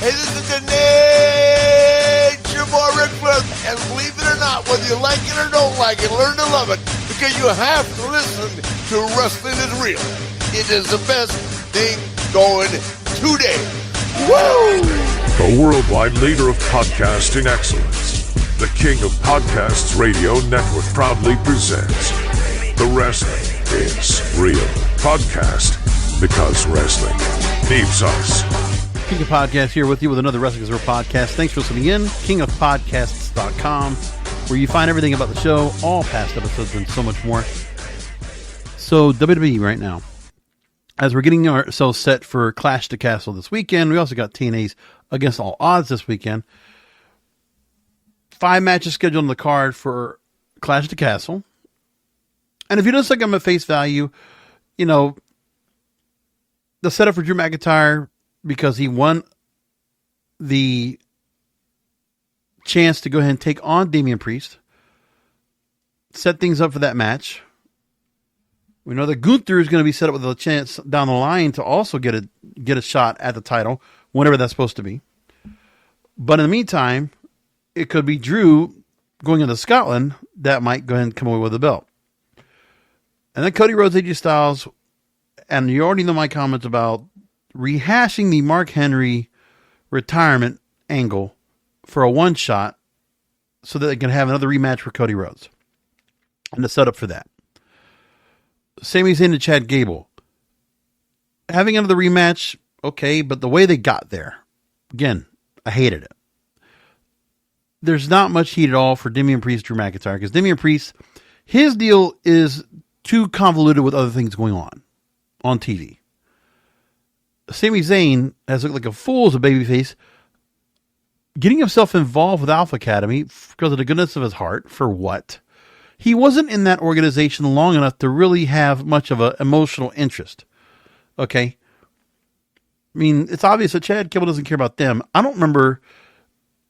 Hey, this is the Nature Boy Ric Flair, and believe it or not, whether you like it or don't like it, learn to love it, because you have to listen to Wrestling is Real. It is the best thing going today. Woo! The worldwide leader of podcasting excellence, the king of podcasts radio network proudly presents The Wrestling is Real podcast, because wrestling needs us. King of Podcasts here with you with another Wrestling is Real podcast. Thanks for listening in. kingofpodcasts.com, where you find everything about the show, all past episodes, and so much more. So, WWE right now, as we're getting ourselves set for Clash to Castle this weekend, we also got TNA's Against All Odds this weekend. 5 matches scheduled on the card for Clash to Castle. And if you don't think I'm at face value, you know, the setup for Drew McIntyre, because he won the chance to go ahead and take on Damian Priest, set things up for that match. We know that Gunther is going to be set up with a chance down the line to also get a shot at the title, whenever that's supposed to be. But in the meantime, it could be Drew going into Scotland that might go ahead and come away with the belt. And then Cody Rhodes, AJ Styles, and you already know my comments about rehashing the Mark Henry retirement angle for a one-shot so that they can have another rematch for Cody Rhodes. And the setup for that. Sami Zayn to Chad Gable. Having another rematch, okay, but the way they got there, again, I hated it. There's not much heat at all for Damian Priest, Drew McIntyre, because Damian Priest, his deal is too convoluted with other things going on TV. Sami Zayn has looked like a fool as a babyface, getting himself involved with Alpha Academy because of the goodness of his heart. For what? He wasn't in that organization long enough to really have much of an emotional interest. Okay? I mean, it's obvious that Chad Gable doesn't care about them. I don't remember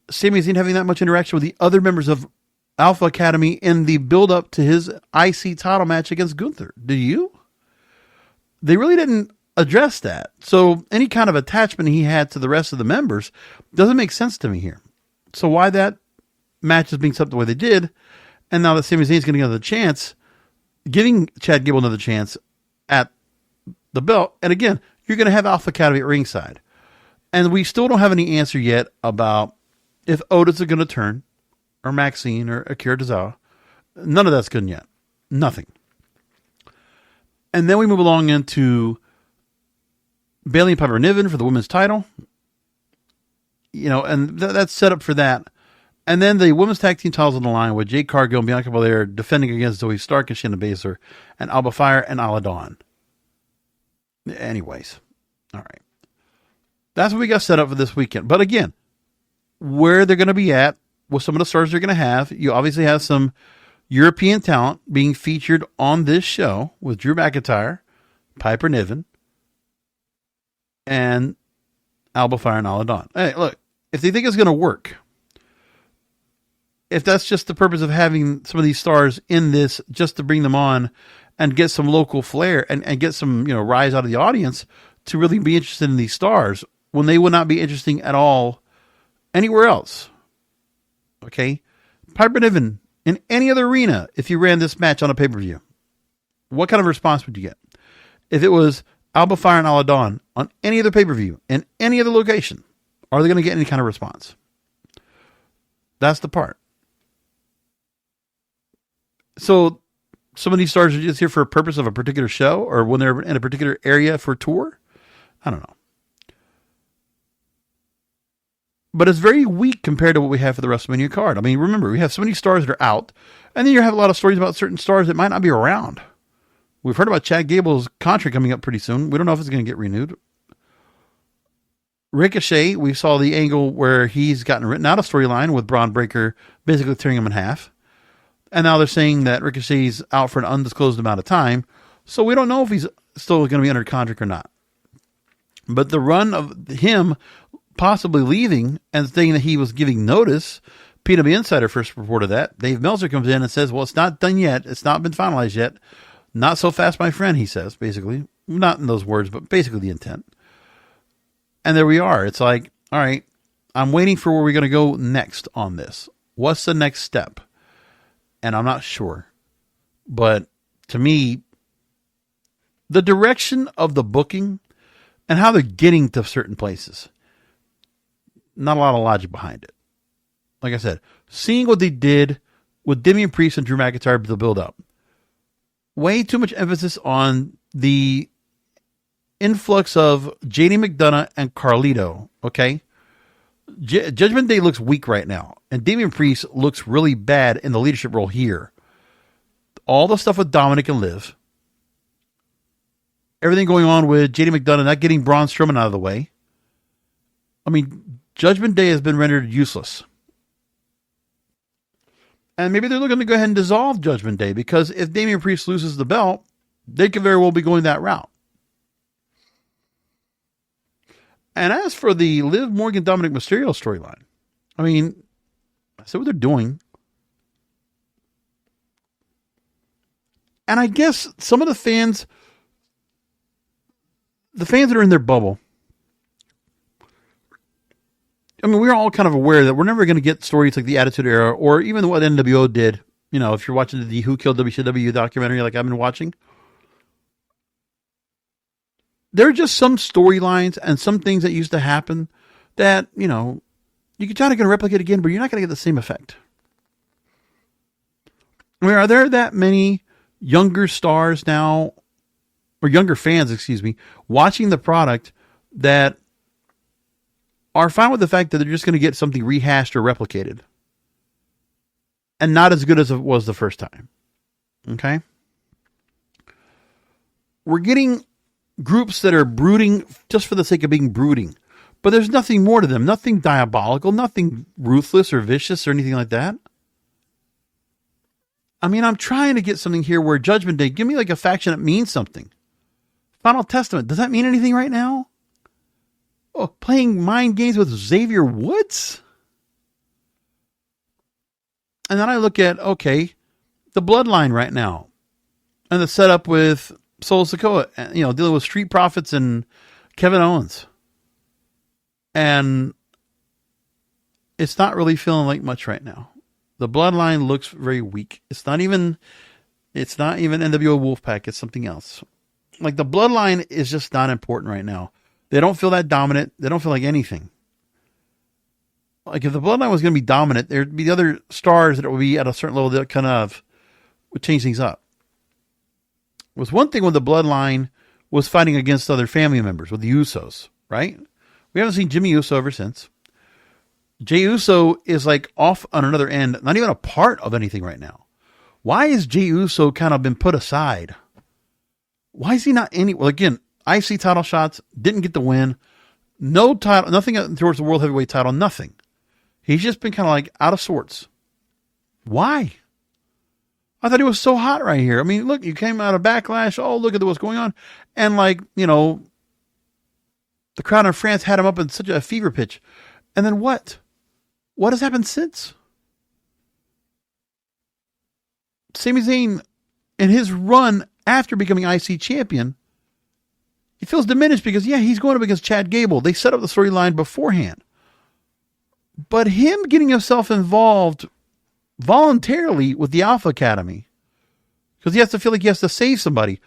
Sami Zayn having that much interaction with the other members of Alpha Academy in the build-up to his IC title match against Gunther. Do you? They really didn't address that. So any kind of attachment he had to the rest of the members doesn't make sense to me here. So why that match is being set up the way they did, and now that Sami Zayn is going to get another chance, giving Chad Gable another chance at the belt, and again, you're going to have Alpha Academy at ringside. And we still don't have any answer yet about if Otis is going to turn, or Maxine, or Akira Tozawa. None of that's good yet. Nothing. And then we move along into Bayley and Piper Niven for the women's title. You know, and that's set up for that. And then the women's tag team titles on the line with Jade Cargill and Bianca Belair defending against Zoe Stark and Shayna Baszler and Alba Fire and Ala Dawn. Anyways. All right. That's what we got set up for this weekend. But again, where they're going to be at with some of the stars they're going to have, you obviously have some European talent being featured on this show with Drew McIntyre, Piper Niven, and Alba Fire and Ala Dawn. Hey, look, if they think it's going to work, if that's just the purpose of having some of these stars in this just to bring them on and get some local flair and get some, you know, rise out of the audience to really be interested in these stars when they would not be interesting at all anywhere else. Okay? Piper Niven in any other arena, if you ran this match on a pay-per-view, what kind of response would you get? If it was Alba Fire and Ala Dawn on any other pay-per-view in any other location, are they going to get any kind of response? That's the part. So some of these stars are just here for a purpose of a particular show, or when they're in a particular area for tour. I don't know. But it's very weak compared to what we have for the WrestleMania card. I mean, remember, we have so many stars that are out, and then you have a lot of stories about certain stars that might not be around. We've heard about Chad Gable's contract coming up pretty soon. We don't know if it's going to get renewed. Ricochet, we saw the angle where he's gotten written out of storyline with Braun Breaker basically tearing him in half. And now they're saying that Ricochet's out for an undisclosed amount of time. So we don't know if he's still going to be under contract or not. But the run of him possibly leaving and saying that he was giving notice, PW Insider first reported that. Dave Meltzer comes in and says, well, it's not done yet. It's not been finalized yet. Not so fast, my friend, he says, basically. Not in those words, but basically the intent. And there we are. It's like, all right, I'm waiting for where we're going to go next on this. What's the next step? And I'm not sure. But to me, the direction of the booking and how they're getting to certain places, not a lot of logic behind it. Like I said, seeing what they did with Damian Priest and Drew McIntyre to build up. Way too much emphasis on the influx of JD McDonough and Carlito, okay? Judgment Day looks weak right now, and Damian Priest looks really bad in the leadership role here. All the stuff with Dominik and Liv, everything going on with JD McDonough not getting Braun Strowman out of the way. I mean, Judgment Day has been rendered useless. And maybe they're looking to go ahead and dissolve Judgment Day, because if Damian Priest loses the belt, they could very well be going that route. And as for the Liv Morgan Dominik Mysterio storyline, I mean, I see what they're doing. And I guess some of the fans that are in their bubble, I mean, we're all kind of aware that we're never going to get stories like the Attitude Era or even what NWO did. You know, if you're watching the Who Killed WCW documentary like I've been watching, there are just some storylines and some things that used to happen that, you know, you can try to replicate again, but you're not going to get the same effect. I mean, are there that many younger stars now, or younger fans, excuse me, watching the product that are fine with the fact that they're just going to get something rehashed or replicated and not as good as it was the first time? Okay? We're getting groups that are brooding just for the sake of being brooding, but there's nothing more to them, nothing diabolical, nothing ruthless or vicious or anything like that. I mean, I'm trying to get something here where Judgment Day, give me like a faction that means something. Final Testament, does that mean anything right now? Oh, playing mind games with Xavier Woods? And then I look at, okay, the Bloodline right now. And the setup with Solo Sikoa, you know, dealing with Street Profits and Kevin Owens. And it's not really feeling like much right now. The Bloodline looks very weak. It's not even NWO Wolfpack. It's something else. Like, the Bloodline is just not important right now. They don't feel that dominant. They don't feel like anything. Like, if the Bloodline was going to be dominant, there'd be the other stars that would be at a certain level that kind of would change things up. It was one thing when the Bloodline was fighting against other family members with the Usos, right? We haven't seen Jimmy Uso ever since. Jey Uso is like off on another end, not even a part of anything right now. Why is Jey Uso kind of been put aside? Why is he not any? Well, again, IC title shots, didn't get the win. No title, nothing towards the World Heavyweight title, nothing. He's just been kind of like out of sorts. Why? I thought he was so hot right here. I mean, look, you came out of Backlash. Oh, look at what's going on. And like, you know, the crowd in France had him up in such a fever pitch. And then what? What has happened since? Sami Zayn, in his run after becoming IC champion, he feels diminished because, yeah, he's going up against Chad Gable. They set up the storyline beforehand. But him getting himself involved voluntarily with the Alpha Academy, because he has to feel like he has to save somebody.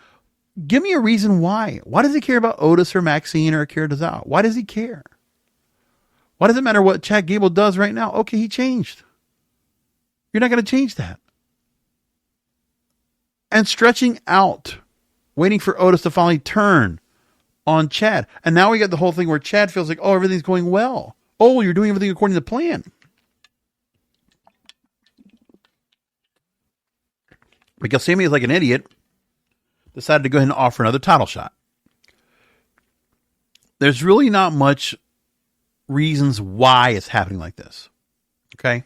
Give me a reason why. Why does he care about Otis or Maxine or Akira Tozawa? Why does he care? Why does it matter what Chad Gable does right now? Okay, he changed. You're not going to change that. And stretching out, waiting for Otis to finally turn on Chad. And now we got the whole thing where Chad feels like, oh, everything's going well. Oh, you're doing everything according to plan. Because Sami is like an idiot, decided to go ahead and offer another title shot. There's really not much reasons why it's happening like this. Okay?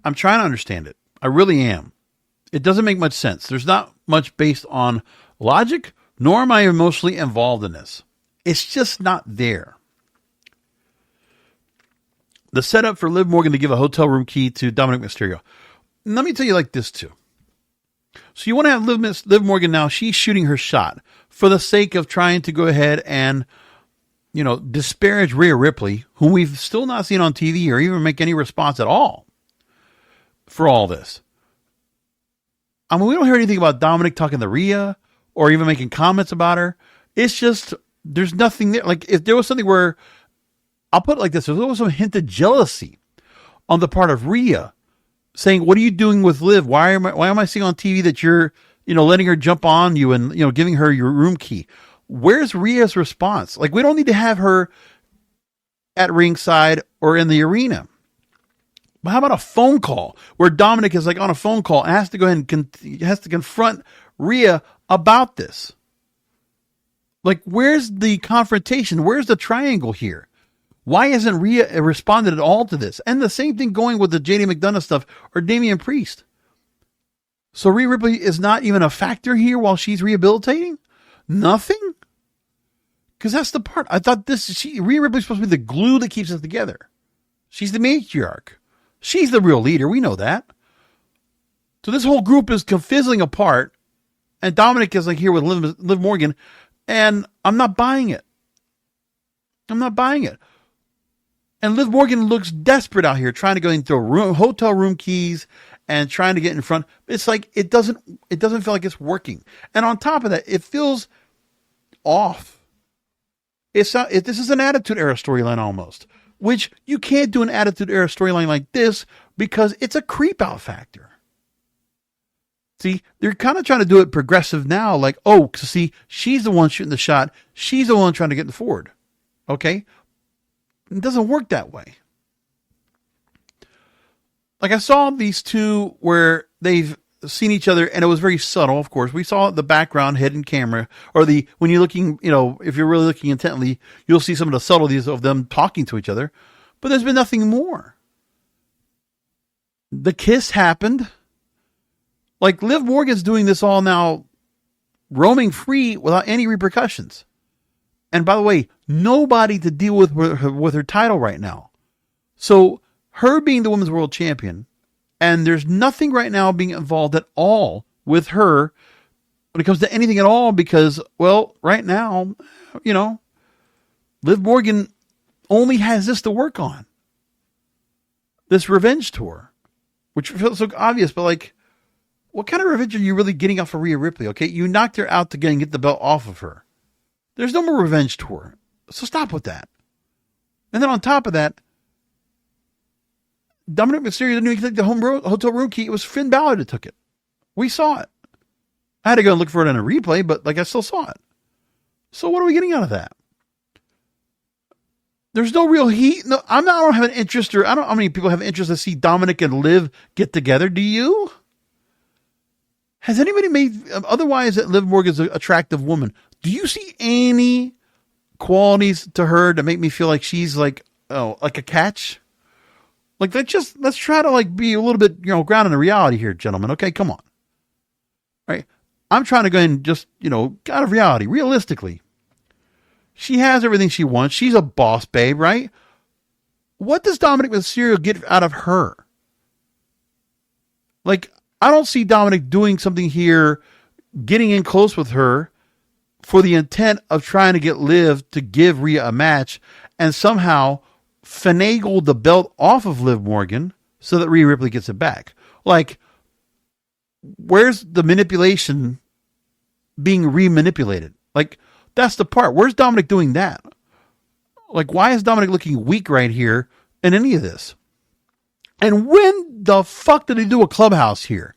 I'm trying to understand it. I really am. It doesn't make much sense. There's not much based on logic, nor am I emotionally involved in this. It's just not there. The setup for Liv Morgan to give a hotel room key to Dominik Mysterio. Let me tell you like this too. So you want to have Liv Morgan now, she's shooting her shot for the sake of trying to go ahead and disparage Rhea Ripley, whom we've still not seen on TV or even make any response at all for all this. I mean, we don't hear anything about Dominik talking to Rhea or even making comments about her. It's just, there's nothing there. Like, if there was something where, I'll put it like this, there was some hint of jealousy on the part of Rhea saying, what are you doing with Liv? Why am I seeing on TV that you're, letting her jump on you and, giving her your room key? Where's Rhea's response? Like, we don't need to have her at ringside or in the arena. But how about a phone call where Dominik is like on a phone call and has to go ahead and has to confront Rhea about this? Like, where's the confrontation? Where's the triangle here? Why hasn't Rhea responded at all to this? And the same thing going with the JD McDonough stuff or Damian Priest. So Rhea Ripley is not even a factor here while she's rehabilitating? Nothing? Because that's the part. I thought Rhea Ripley's supposed to be the glue that keeps us together. She's the matriarch. She's the real leader. We know that. So this whole group is fizzling apart. And Dominik is like here with Liv Morgan. And I'm not buying it. I'm not buying it. And Liv Morgan looks desperate out here trying to go into hotel room keys and trying to get in front. It's like it doesn't feel like it's working. And on top of that, it feels off. This is an Attitude Era storyline almost. Which you can't do an Attitude Era storyline like this because it's a creep out factor. See, they're kind of trying to do it progressive now. Like, see, she's the one shooting the shot. She's the one trying to get forward. Okay? It doesn't work that way. Like, I saw these two where they've seen each other and it was very subtle, of course. We saw the background hidden camera or when you're looking, if you're really looking intently, you'll see some of the subtleties of them talking to each other, but there's been nothing more. The kiss happened. Like, Liv Morgan's doing this all now, roaming free without any repercussions. And by the way, nobody to deal with her title right now. So her being the women's world champion, and there's nothing right now being involved at all with her when it comes to anything at all because, well, right now, Liv Morgan only has this to work on. This revenge tour, which feels so obvious, but like, what kind of revenge are you really getting off of Rhea Ripley? Okay, you knocked her out to get the belt off of her. There's no more revenge tour. So stop with that. And then on top of that, Dominik Mysterio didn't even take the hotel room key. It was Finn Balor that took it. We saw it. I had to go and look for it in a replay, but I still saw it. So what are we getting out of that? There's no real heat. No, I don't have an interest, or I don't know how many people have interest to see Dominik and Liv get together. Do you? Has anybody made, otherwise that Liv Morgan's an attractive woman, do you see any qualities to her that make me feel like she's like a catch? Like, let's try to be a little bit, grounded in reality here, gentlemen. Okay, come on. All right. I'm trying to go and just, out of reality, realistically. She has everything she wants. She's a boss babe, right? What does Dominik Mysterio get out of her? Like, I don't see Dominik doing something here, getting in close with her for the intent of trying to get Liv to give Rhea a match and somehow finagle the belt off of Liv Morgan so that Rhea Ripley gets it back. Like, where's the manipulation being remanipulated? Like, that's the part. Where's Dominik doing that? Like, why is Dominik looking weak right here in any of this? And when the fuck did he do a clubhouse here?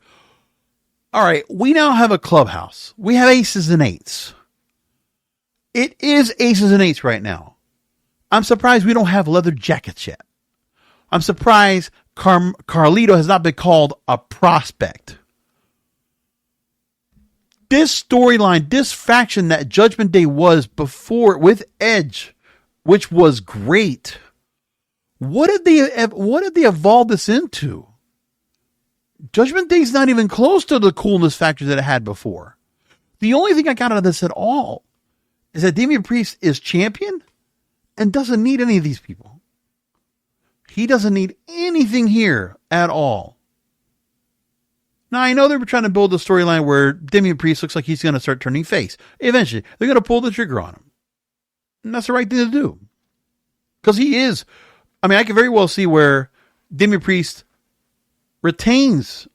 All right, we now have a clubhouse. We have aces and eights. It is aces and eights right now. I'm surprised we don't have leather jackets yet. I'm surprised Carlito has not been called a prospect. This storyline, this faction that Judgment Day was before with Edge, which was great. What did they evolve this into? Judgment Day's not even close to the coolness factor that it had before. The only thing I got out of this at all is that Damian Priest is champion and doesn't need any of these people. He doesn't need anything here at all. Now, I know they were trying to build a storyline where Damian Priest looks like he's going to start turning face. Eventually, they're going to pull the trigger on him. And that's the right thing to do. Because he is. I mean, I can very well see where Damian Priest retains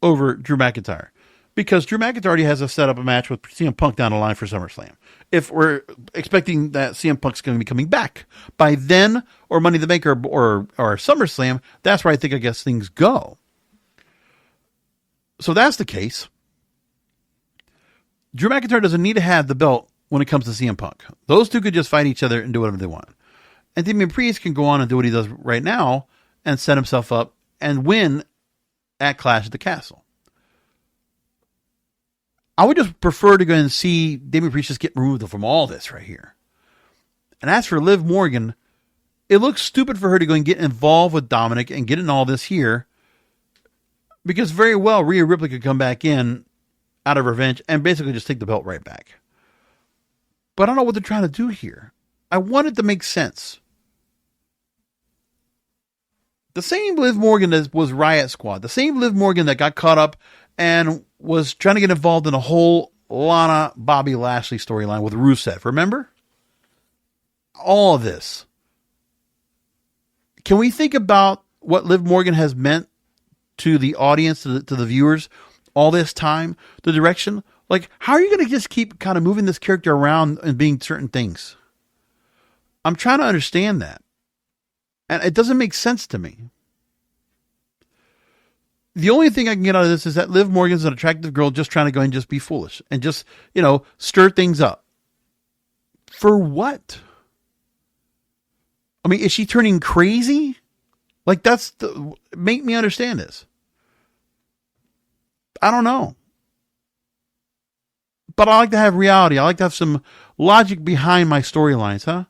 over Drew McIntyre. Because Drew McIntyre already has set up a match with CM Punk down the line for SummerSlam. If we're expecting that CM Punk's going to be coming back by then, or Money in the Bank, or SummerSlam, that's where I guess things go. So that's the case. Drew McIntyre doesn't need to have the belt when it comes to CM Punk. Those two could just fight each other and do whatever they want. And Damian Priest can go on and do what he does right now and set himself up and win at Clash at the Castle. I would just prefer to go and see Damian Priest just get removed from all this right here. And as for Liv Morgan, it looks stupid for her to go and get involved with Dominik and get in all this here, because very well Rhea Ripley could come back in out of revenge and basically just take the belt right back. But I don't know what they're trying to do here. I want it to make sense. The same Liv Morgan that was Riot Squad, the same Liv Morgan that got caught up and was trying to get involved in a whole Lana Bobby Lashley storyline with Rusev. Remember? All of this. Can we think about what Liv Morgan has meant to the audience, to the viewers, all this time? The direction? Like, how are you going to just keep kind of moving this character around and being certain things? I'm trying to understand that. And it doesn't make sense to me. The only thing I can get out of this is that Liv Morgan's an attractive girl just trying to go and just be foolish and just, stir things up. For what? I mean, is she turning crazy? Like, make me understand this. I don't know. But I like to have reality. I like to have some logic behind my storylines, huh?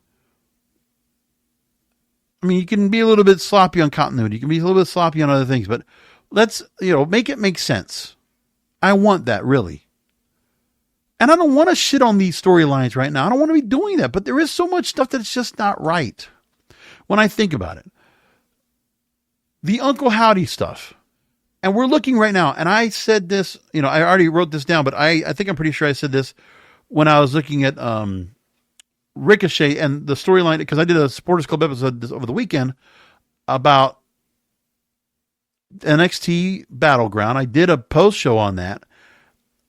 I mean, you can be a little bit sloppy on continuity. You can be a little bit sloppy on other things, but let's, make it make sense. I want that, really. And I don't want to shit on these storylines right now. I don't want to be doing that, but there is so much stuff that's just not right when I think about it. The Uncle Howdy stuff. And we're looking right now, and I said this, I already wrote this down, but I think I'm pretty sure I said this when I was looking at Ricochet and the storyline, because I did a Supporters Club episode over the weekend about NXT Battleground. I did a post show on that.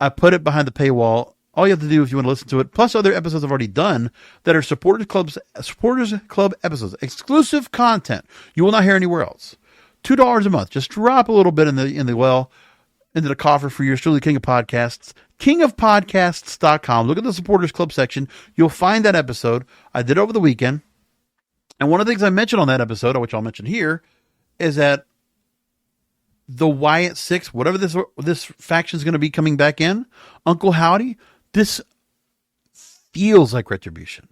I put it behind the paywall. All you have to do if you want to listen to it, plus other episodes I've already done that are Supporters Club episodes, exclusive content you will not hear anywhere else. $2 a month. Just drop a little bit into the coffer for yours truly, King of Podcasts. KingofPodcasts.com. Look at the Supporters Club section. You'll find that episode. I did it over the weekend. And one of the things I mentioned on that episode, which I'll mention here, is that the Wyatt Six, whatever this faction is going to be coming back in, Uncle Howdy, this feels like Retribution.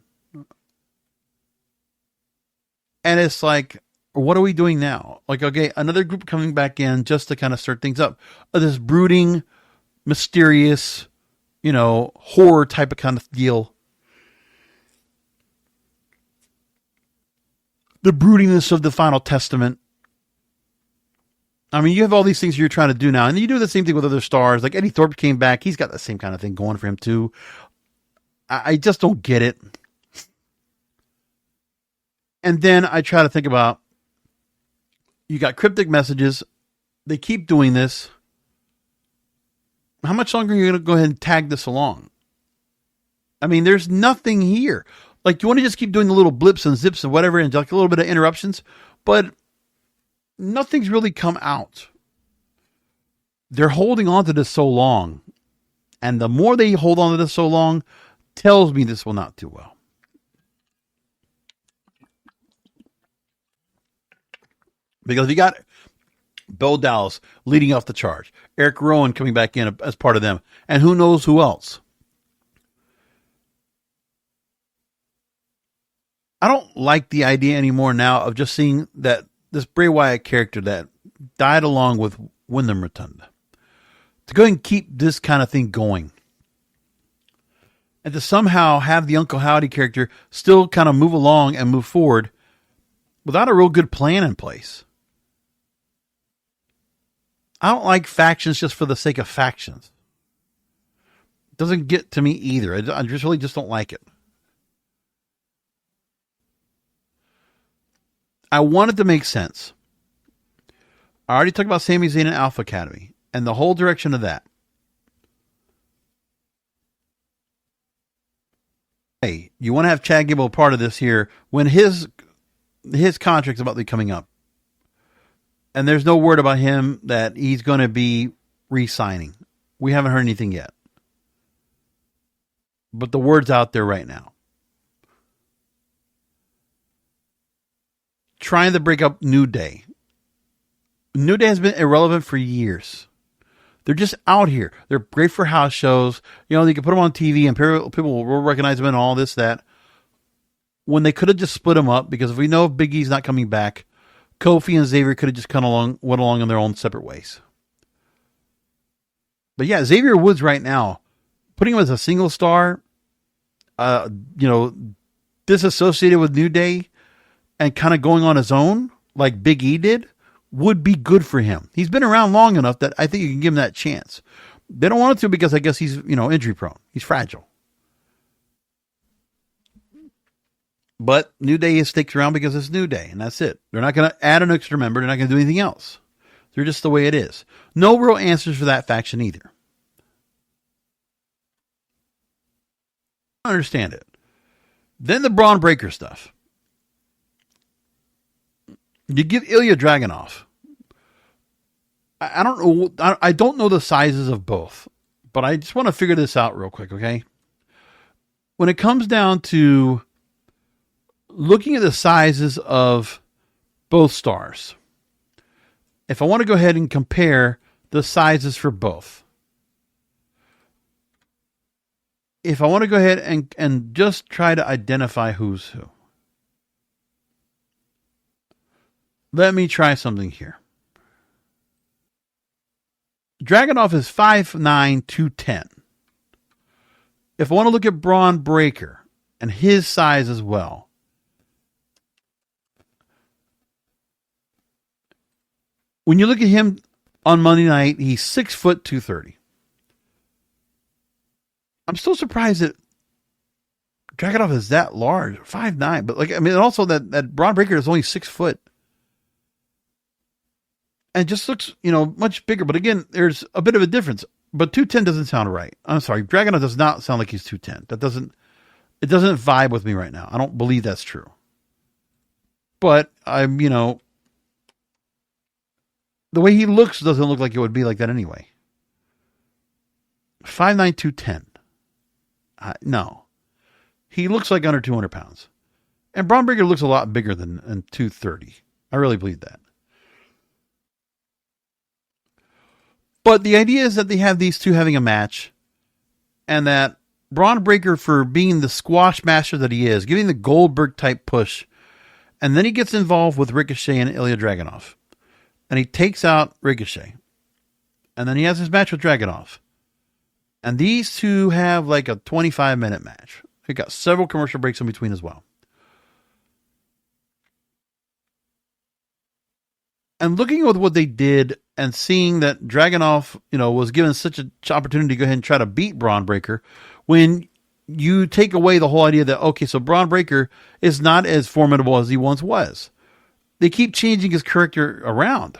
And it's like, what are we doing now? Like, okay, another group coming back in just to kind of start things up. This brooding, mysterious, horror type of kind of deal. The broodiness of the Final Testament. I mean, you have all these things you're trying to do now, and you do the same thing with other stars. Like Eddie Thorpe came back. He's got the same kind of thing going for him too. I just don't get it. And then I try to think about, you got cryptic messages. They keep doing this. How much longer are you going to go ahead and tag this along? I mean, there's nothing here. Like, you want to just keep doing the little blips and zips and whatever, and like a little bit of interruptions, but nothing's really come out. They're holding on to this so long. And the more they hold on to this so long, tells me this will not do well. Because you got Bo Dallas leading off the charge, Eric Rowan coming back in as part of them, and who knows who else. I don't like the idea anymore now of just seeing that this Bray Wyatt character that died along with Wyndham Rotunda, to go and keep this kind of thing going. And to somehow have the Uncle Howdy character still kind of move along and move forward without a real good plan in place. I don't like factions just for the sake of factions. It doesn't get to me either. I just really don't like it. I want it to make sense. I already talked about Sami Zayn and Alpha Academy and the whole direction of that. Hey, you want to have Chad Gable a part of this here when his contract's about to be coming up. And there's no word about him that he's going to be re-signing. We haven't heard anything yet. But the word's out there right now. Trying to break up New Day. New Day has been irrelevant for years. They're just out here. They're great for house shows. You know, they can put them on TV and people will recognize them and all this, that. When they could have just split them up, because if we know Big E's not coming back, Kofi and Xavier could have just went along in their own separate ways. But yeah, Xavier Woods right now, putting him as a single star, disassociated with New Day and kind of going on his own, like Big E did, would be good for him. He's been around long enough that I think you can give him that chance. They don't want to because I guess he's, injury prone. He's fragile. But New Day sticks around because it's New Day, and that's it. They're not going to add an extra member. They're not going to do anything else. They're just the way it is. No real answers for that faction either. I understand it. Then the Braun Breaker stuff. You give Ilya Dragunov. I don't know. I don't know the sizes of both, but I just want to figure this out real quick, okay? When it comes down to looking at the sizes of both stars, if I want to go ahead and compare the sizes for both, if I want to go ahead and just try to identify who's who, let me try something here. Dragunov is 5'9", 210. If I want to look at Braun Breaker and his size as well, when you look at him on Monday night, he's 6 foot 230. I'm still surprised that Dragunov is that large, 5'9". But also that Braun Breaker is only 6 foot. And just looks, much bigger. But again, there's a bit of a difference. But 210 doesn't sound right. I'm sorry. Dragunov does not sound like he's 210. It doesn't vibe with me right now. I don't believe that's true. But the way he looks doesn't look like it would be like that anyway. 5'9", 210. No. He looks like under 200 pounds. And Braun Breaker looks a lot bigger than 230. I really believe that. But the idea is that they have these two having a match, and that Braun Breaker, for being the squash master that he is, giving the Goldberg type push, and then he gets involved with Ricochet and Ilya Dragunov, and he takes out Ricochet, and then he has his match with Dragunov, and these two have like a 25-minute match. They got several commercial breaks in between as well. And looking at what they did and seeing that Dragunov, was given such an opportunity to go ahead and try to beat Braun Breaker, when you take away the whole idea that, okay, so Braun Breaker is not as formidable as he once was. They keep changing his character around.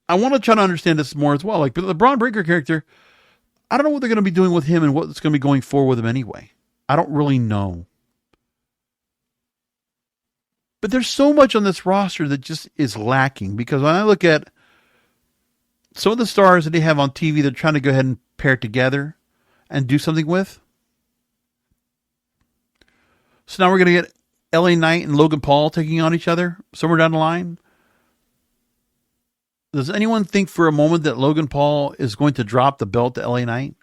I want to try to understand this more as well. Like the Braun Breaker character, I don't know what they're going to be doing with him and what's going to be going forward with him anyway. I don't really know. But there's so much on this roster that just is lacking, because when I look at some of the stars that they have on TV, they're trying to go ahead and pair together and do something with. So now we're going to get LA Knight and Logan Paul taking on each other somewhere down the line. Does anyone think for a moment that Logan Paul is going to drop the belt to LA Knight?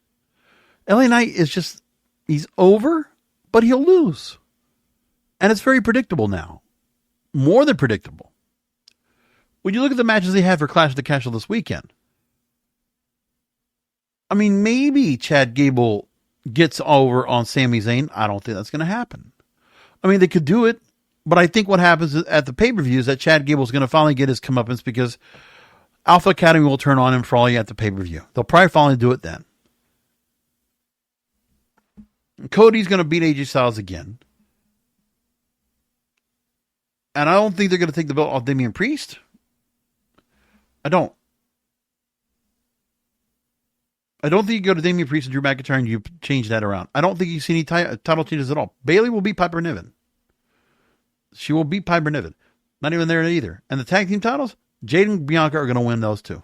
LA Knight is he's over, but he'll lose. And it's very predictable now. More than predictable. When you look at the matches they had for Clash of the Castle this weekend, maybe Chad Gable gets over on Sami Zayn. I don't think that's going to happen. They could do it, but I think what happens at the pay-per-view is that Chad Gable's going to finally get his comeuppance, because Alpha Academy will turn on him for all at the pay-per-view. They'll probably finally do it then. Cody's going to beat AJ Styles again. And I don't think they're going to take the belt off Damian Priest. I don't. I don't think you go to Damian Priest and Drew McIntyre and you change that around. I don't think you see any title changes at all. Bayley will beat Piper Niven. She will beat Piper Niven. Not even there either. And the tag team titles, Jade and Bianca are going to win those too.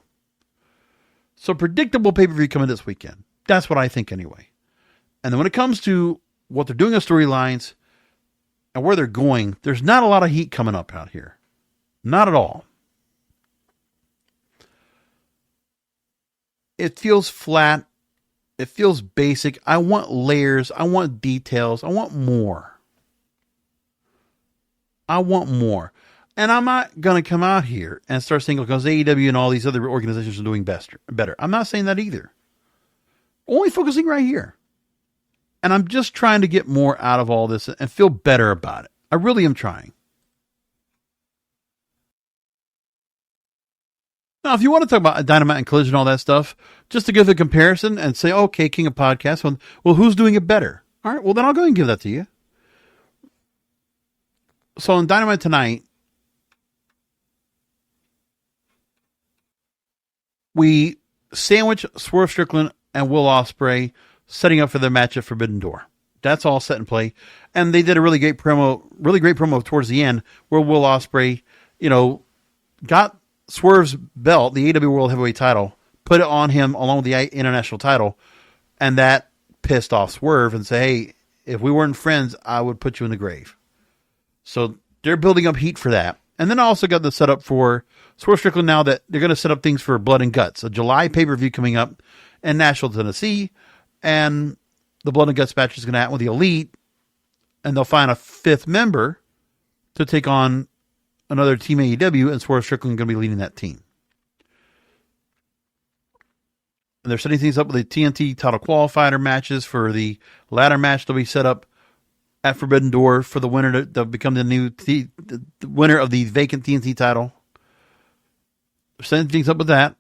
So predictable pay-per-view coming this weekend. That's what I think anyway. And then when it comes to what they're doing on storylines and where they're going, there's not a lot of heat coming up out here. Not at all. It feels flat. It feels basic. I want layers. I want details. I want more. I want more. And I'm not going to come out here and start saying, because AEW and all these other organizations are doing better. I'm not saying that either. Only focusing right here. And I'm just trying to get more out of all this and feel better about it. I really am trying. Now, if you want to talk about Dynamite and Collision and all that stuff, just to give a comparison and say, okay, King of Podcasts, well, who's doing it better? All right, well, then I'll go ahead and give that to you. So on Dynamite tonight, we sandwich Swerve Strickland and Will Ospreay setting up for their match at Forbidden Door. That's all set in play. And they did a really great promo towards the end where Will Ospreay, got Swerve's belt, the AEW World Heavyweight title, put it on him along with the international title, and that pissed off Swerve and say, hey, if we weren't friends, I would put you in the grave. So they're building up heat for that. And then I also got the setup for Swerve Strickland now that they're going to set up things for Blood and Guts, a July pay-per-view coming up in Nashville, Tennessee, and the Blood and Guts match is going to happen with the Elite, and they'll find a fifth member to take on another Team AEW, and Swerve Strickland going to be leading that team. And they're setting things up with the TNT title qualifier matches for the ladder match that'll be set up at Forbidden Door for the winner to become the winner of the vacant TNT title. They're setting things up with that.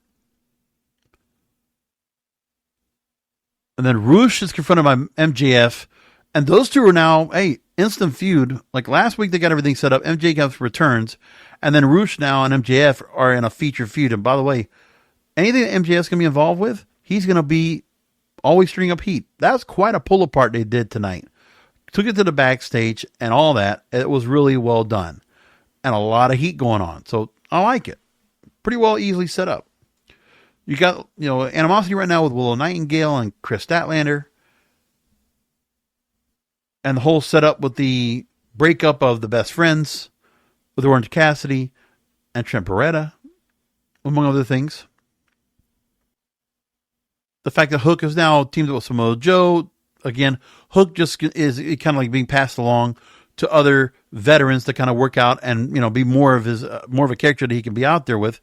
And then Roosh is confronted by MJF. And those two are now, instant feud. Like last week, they got everything set up. MJF returns. And then Roosh now and MJF are in a feature feud. And by the way, anything that MJF's going to be involved with, he's going to be always stirring up heat. That was quite a pull apart they did tonight. Took it to the backstage and all that. It was really well done. And a lot of heat going on. So I like it. Pretty well easily set up. You got, animosity right now with Willow Nightingale and Chris Statlander. And the whole setup with the breakup of the best friends with Orange Cassidy and Trent Beretta, among other things. The fact that Hook is now teamed up with Samoa Joe. Again, Hook just is kind of like being passed along to other veterans to kind of work out and, be more of a character that he can be out there with.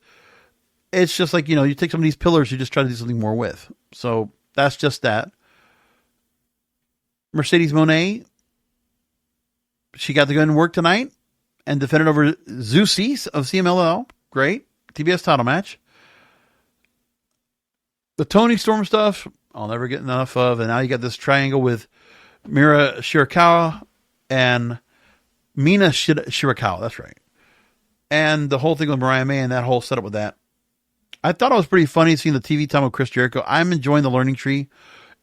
It's just like, you take some of these pillars, you just try to do something more with. So that's just that. Mercedes Moné, she got to go and work tonight and defended over Zeus of CMLL. Great. TBS title match. The Tony Storm stuff, I'll never get enough of. And now you got this triangle with Mira Shirakawa and Mina Shirakawa. That's right. And the whole thing with Mariah May and that whole setup with that. I thought it was pretty funny seeing the TV time with Chris Jericho. I'm enjoying the learning tree.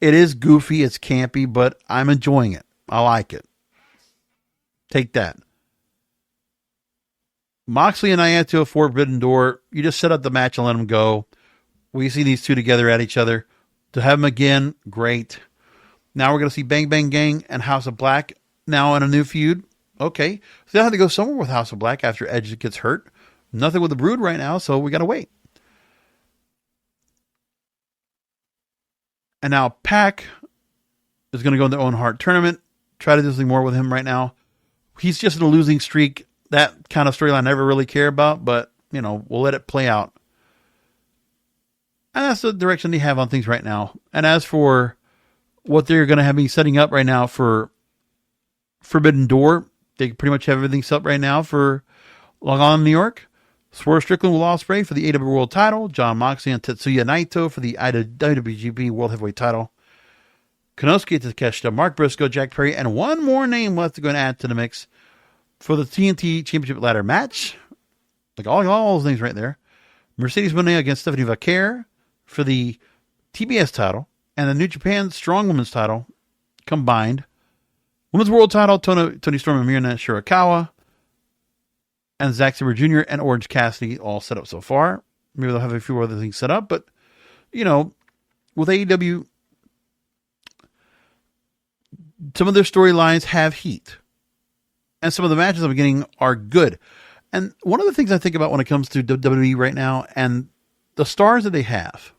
It is goofy, it's campy, but I'm enjoying it. I like it. Take that. Moxley and Naito Forbidden Door. You just set up the match and let them go. We see these two together at each other. To have them again, great. Now we're going to see Bang Bang Gang and House of Black now in a new feud. Okay. So they'll have to go somewhere with House of Black after Edge gets hurt. Nothing with the Brood right now, so we got to wait. And now Pac is going to go in their own heart tournament. Try to do something more with him right now. He's just in a losing streak. That kind of storyline I never really care about, but, we'll let it play out. And that's the direction they have on things right now. And as for what they're going to have me setting up right now for Forbidden Door, they pretty much have everything set up right now for Long Island, New York. Swerve Strickland, Will Ospreay for the AEW World title. John Moxley and Tetsuya Naito for the IWGP World Heavyweight title. Konosuke Takeshita, Mark Briscoe, Jack Perry, and one more name we'll have to go and add to the mix For the TNT Championship ladder match, like all those things right there, Mercedes Moné against Stephanie Vaquer for the TBS title and the New Japan Strong Women's title combined. Women's World title, Tony Storm and Mirna Shirakawa and Zack Sabre Jr. and Orange Cassidy all set up so far. Maybe they'll have a few other things set up, but, you know, with AEW, some of their storylines have heat. And some of the matches I'm getting are good. And one of the things I think about when it comes to WWE right now and the stars that they have,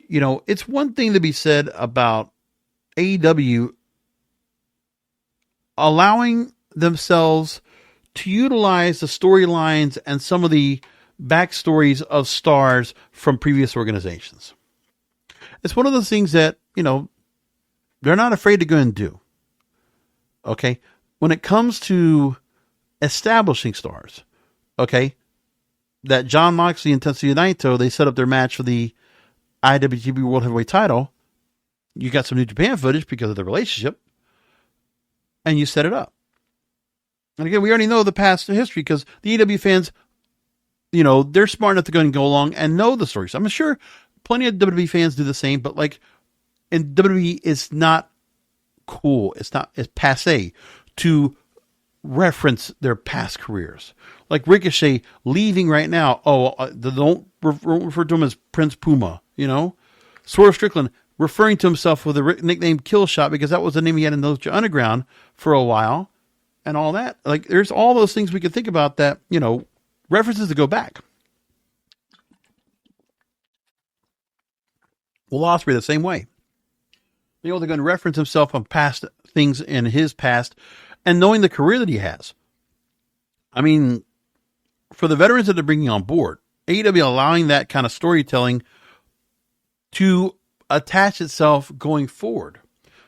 you know, it's one thing to be said about AEW allowing themselves to utilize the storylines and some of the backstories of stars from previous organizations. It's one of those things that, you know, they're not afraid to go and do. Okay? When it comes to establishing stars, okay, that Jon Moxley and Tetsuya Naito, they set up their match for the IWGP World Heavyweight title. You got some New Japan footage because of the relationship, and you set it up. And again, we already know the past history because the AEW fans, you know, they're smart enough to go and go along and know the stories. I'm sure plenty of WWE fans do the same, but like in WWE, it's not cool. It's passe to reference their past careers. Like Ricochet leaving right now. Don't refer to him as Prince Puma, you know? Swerve Strickland referring to himself with the nickname Killshot because that was the name he had in Lucha Underground for a while and all that. Like there's all those things we could think about that, you know, references to go back. Will Ospreay the same way. You know, they're going to reference himself on past things in his past and knowing the career that he has. I mean, for the veterans that they're bringing on board, AEW allowing that kind of storytelling to attach itself going forward.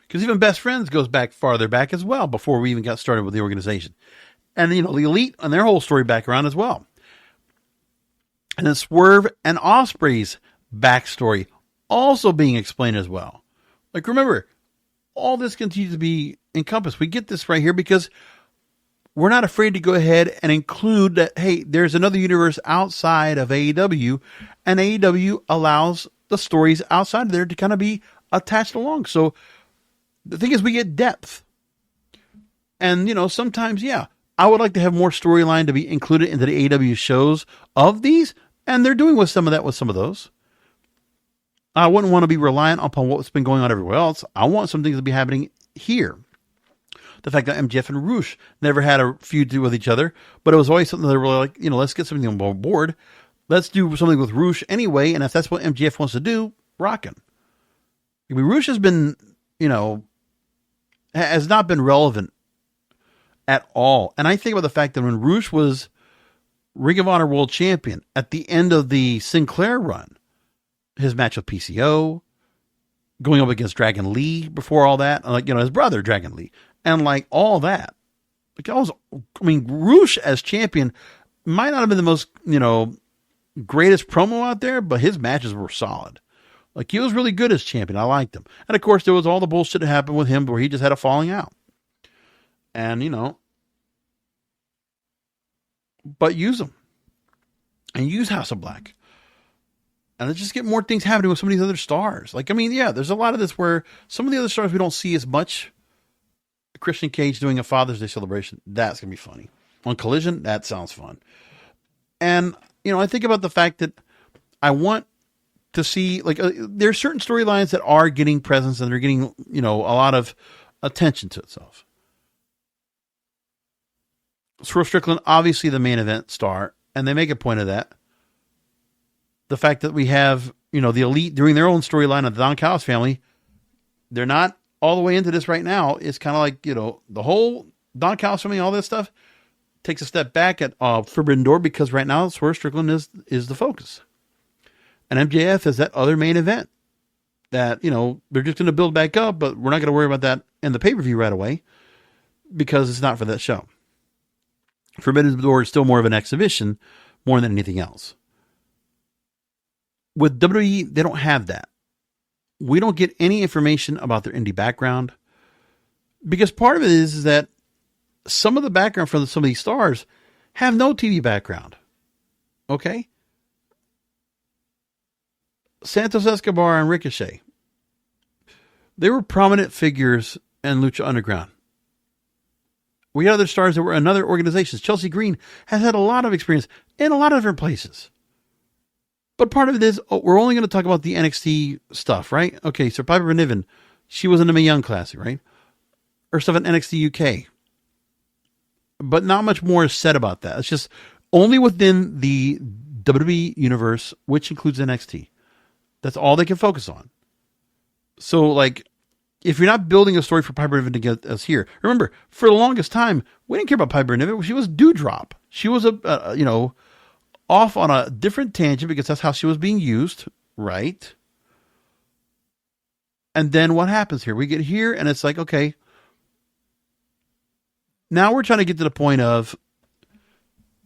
Because even Best Friends goes back farther back as well before we even got started with the organization. And, you know, the Elite and their whole story background as well. And then Swerve and Ospreay's backstory also being explained as well. Like, remember, all this continues to be encompassed. We get this right here because we're not afraid to go ahead and include that, hey, there's another universe outside of AEW, and AEW allows the stories outside of there to kind of be attached along. So the thing is, we get depth. And, you know, sometimes, yeah, I would like to have more storyline to be included into the AEW shows of these, and they're doing with some of that with some of those. I wouldn't want to be reliant upon what's been going on everywhere else. I want some things to be happening here. The fact that MJF and Roosh never had a feud with each other, but it was always something that they were like, you know, let's get something on board. Let's do something with Roosh anyway, and if that's what MJF wants to do, rockin'. I mean, Roosh has been, you know, has not been relevant at all. And I think about the fact that when Roosh was Ring of Honor World Champion at the end of the Sinclair run, his match with PCO, going up against Dragon Lee before all that, like, you know, his brother Dragon Lee, and like all that. Like, Roosh as champion might not have been the most, you know, greatest promo out there, but his matches were solid. Like, he was really good as champion. I liked him. And of course, there was all the bullshit that happened with him where he just had a falling out. And, you know, but use them. And use House of Black. And let's just get more things happening with some of these other stars. Like, I mean, yeah, there's a lot of this where some of the other stars we don't see as much. Christian Cage doing a Father's Day celebration. That's going to be funny. On Collision, that sounds fun. And, you know, I think about the fact that I want to see, like, there are certain storylines that are getting presence and they're getting, you know, a lot of attention to itself. Swerve Strickland, obviously the main event star, and they make a point of that. The fact that we have, you know, the Elite doing their own storyline of the Don Callis family, they're not all the way into this right now. It's kind of like, you know, the whole Don Callis family, all this stuff takes a step back at Forbidden Door because right now Swerve Strickland is the focus. And MJF is that other main event that, you know, they're just going to build back up, but we're not going to worry about that in the pay-per-view right away because it's not for that show. Forbidden Door is still more of an exhibition more than anything else. With WWE, they don't have that. We don't get any information about their indie background because part of it is that some of the background from some of these stars have no TV background. Okay? Santos Escobar and Ricochet. They were prominent figures in Lucha Underground. We had other stars that were in other organizations. Chelsea Green has had a lot of experience in a lot of different places. But part of it is, we're only going to talk about the NXT stuff, right? Okay, so Piper Niven, she was in the Mae Young Classic, right? Or stuff in NXT UK. But not much more is said about that. It's just only within the WWE universe, which includes NXT. That's all they can focus on. So, like, if you're not building a story for Piper Niven to get us here, remember, for the longest time, we didn't care about Piper Niven. She was Dewdrop. She was off on a different tangent because that's how she was being used, right? And then what happens here? We get here, and it's like, okay, now we're trying to get to the point of,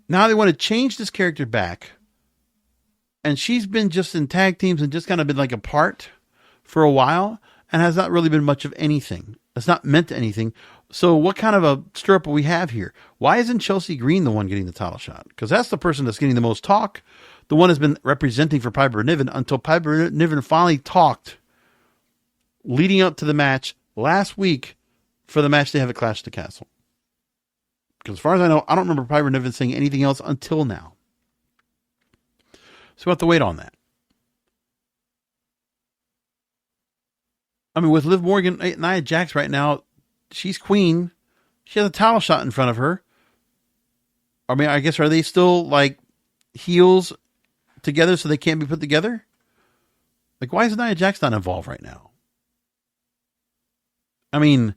now they want to change this character back, and she's been just in tag teams and just kind of been like a part for a while, and has not really been much of anything. It's not meant to anything. So what kind of a stirrup we have here? Why isn't Chelsea Green the one getting the title shot? Because that's the person that's getting the most talk. The one has been representing for Piper Niven until Piper Niven finally talked leading up to the match last week for the match they have at Clash of the Castle. Because as far as I know, I don't remember Piper Niven saying anything else until now. So we have to wait on that. I mean, with Liv Morgan, Nia Jax right now, she's queen. She has a title shot in front of her. I mean, I guess, are they still like heels together so they can't be put together? Like, why is Nia Jax not involved right now? I mean,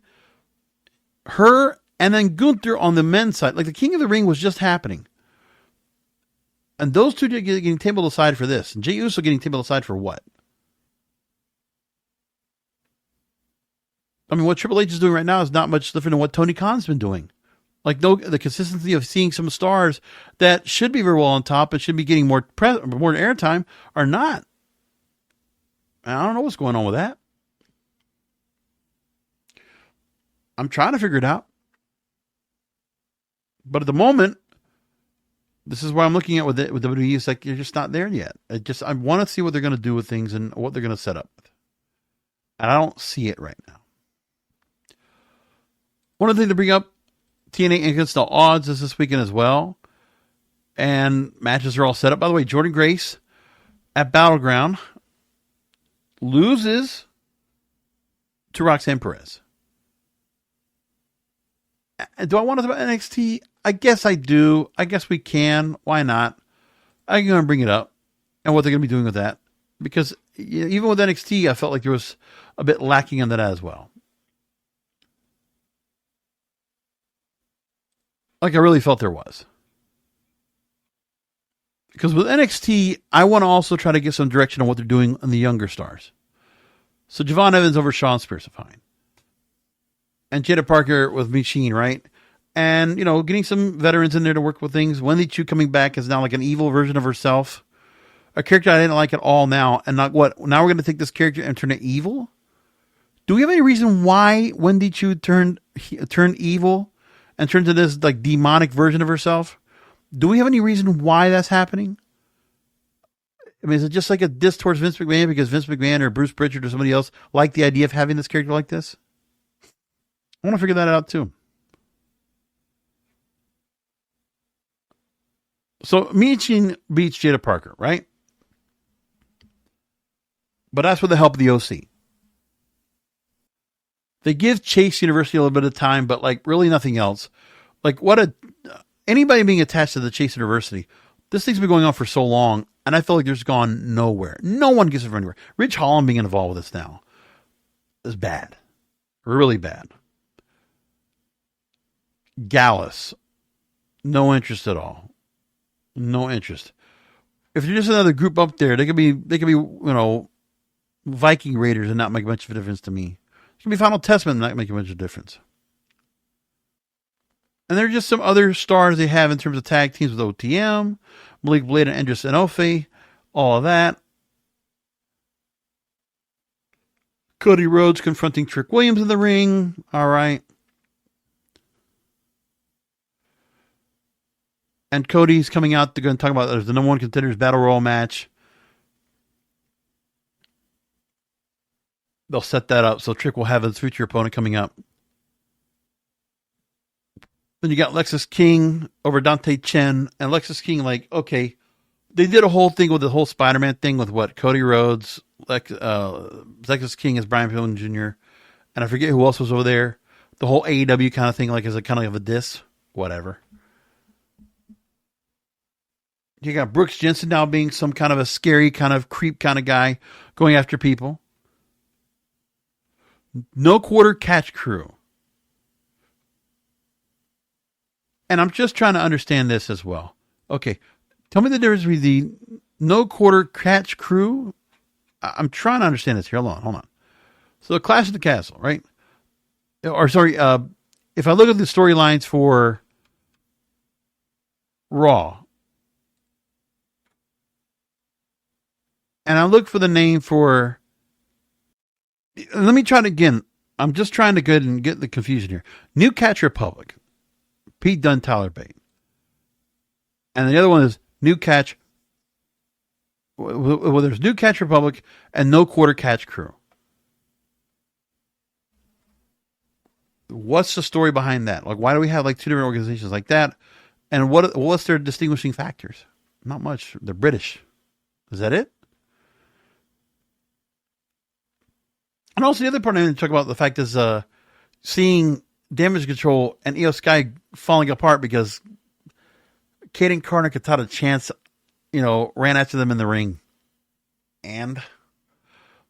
her and then Gunther on the men's side, like the King of the Ring was just happening. And those two are getting tabled aside for this. And Jey Uso getting tabled aside for what? I mean, what Triple H is doing right now is not much different than what Tony Khan's been doing. Like, the consistency of seeing some stars that should be very well on top and should be getting more airtime are not. I don't know what's going on with that. I'm trying to figure it out. But at the moment, this is why I'm looking at with WWE. It's like, you're just not there yet. I want to see what they're going to do with things and what they're going to set up with. And I don't see it right now. One other thing to bring up, TNA Against All Odds is this weekend as well. And matches are all set up. By the way, Jordynne Grace at Battleground loses to Roxanne Perez. Do I want to talk about NXT? I guess I do. I guess we can. Why not? I'm going to bring it up and what they're going to be doing with that. Because even with NXT, I felt like there was a bit lacking in that as well. Like I really felt there was. Because with NXT, I want to also try to get some direction on what they're doing on the younger stars. So Javon Evans over Sean Spears, fine. And Jada Parker with Machine, right? And, getting some veterans in there to work with things. Wendy Chu coming back is now like an evil version of herself. A character I didn't like at all now. And not what? Now we're going to take this character and turn it evil? Do we have any reason why Wendy Chu turned evil and turned into this like demonic version of herself? Do we have any reason why that's happening? I mean, is it just like a diss towards Vince McMahon because Vince McMahon or Bruce Pritchard or somebody else liked the idea of having this character like this? I want to figure that out too. So Michin beats Jada Parker, right? But that's with the help of the OC. They give Chase University a little bit of time, but like really nothing else. Like anybody being attached to the Chase University, this thing's been going on for so long, and I feel like there's gone nowhere. No one gets it from anywhere. Rich Holland being involved with this now is bad. Really bad. Gallus, no interest at all. No interest. If you're just another group up there, they could be, Viking Raiders and not make much of a difference to me. It can be Final Testament and not make much of a difference. And there are just some other stars they have in terms of tag teams with OTM, Malik Blade and Andres Enofe, all of that. Cody Rhodes confronting Trick Williams in the ring. All right. And Cody's coming out. They're going to talk about there's the number one contenders battle royal match. They'll set that up so Trick will have his future opponent coming up. Then you got Lexis King over Dante Chen. And Lexis King, like, okay, they did a whole thing with the whole Spider-Man thing with what? Cody Rhodes, Lexis King is Brian Pillman Jr., and I forget who else was over there. The whole AEW kind of thing, like, is a kind of a diss. Whatever. You got Brooks Jensen now being some kind of a scary kind of creep kind of guy going after people. No quarter catch crew. And I'm just trying to understand this as well. Okay, tell me the difference between the no quarter catch crew. I'm trying to understand this here. Hold on. So the Clash of the Castle, right? Or sorry, if I look at the storylines for Raw, and I look for the name for, let me try it again. I'm just trying to go ahead and get the confusion here. New Catch Republic, Pete Dunne, Tyler Bate. And the other one is New Catch, well, there's New Catch Republic and No Quarter Catch Crew. What's the story behind that? Like, why do we have like two different organizations like that? And what's their distinguishing factors? Not much. They're British. Is that it? And also the other part I need to talk about the fact is seeing Damage Control and Io Sky falling apart because Kaden Carter Katata Chance, ran after them in the ring. And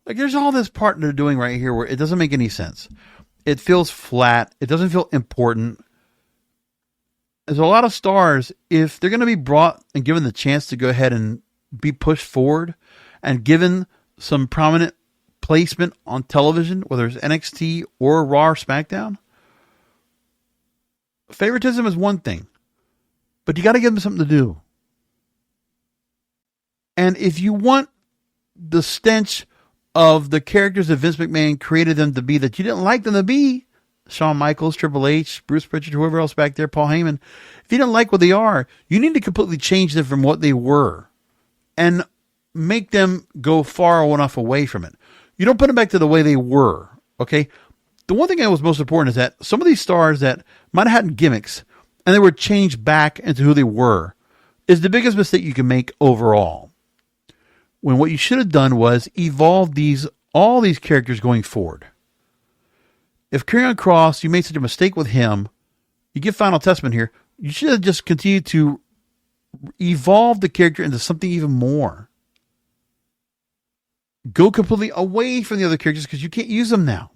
like there's all this part they're doing right here where it doesn't make any sense. It feels flat. It doesn't feel important. There's a lot of stars, if they're going to be brought and given the chance to go ahead and be pushed forward and given some prominent placement on television, whether it's NXT or Raw or SmackDown, favoritism is one thing, but you got to give them something to do. And if you want the stench of the characters that Vince McMahon created them to be that you didn't like them to be, Shawn Michaels, Triple H, Bruce Pritchard, whoever else back there, Paul Heyman, if you didn't like what they are, you need to completely change them from what they were and make them go far enough away from it. You don't put them back to the way they were, okay? The one thing that was most important is that some of these stars that might have had gimmicks and they were changed back into who they were is the biggest mistake you can make overall. When what you should have done was evolve all these characters going forward. If Karrion Kross, you made such a mistake with him, you give Final Testament here, you should have just continued to evolve the character into something even more. Go completely away from the other characters because you can't use them now.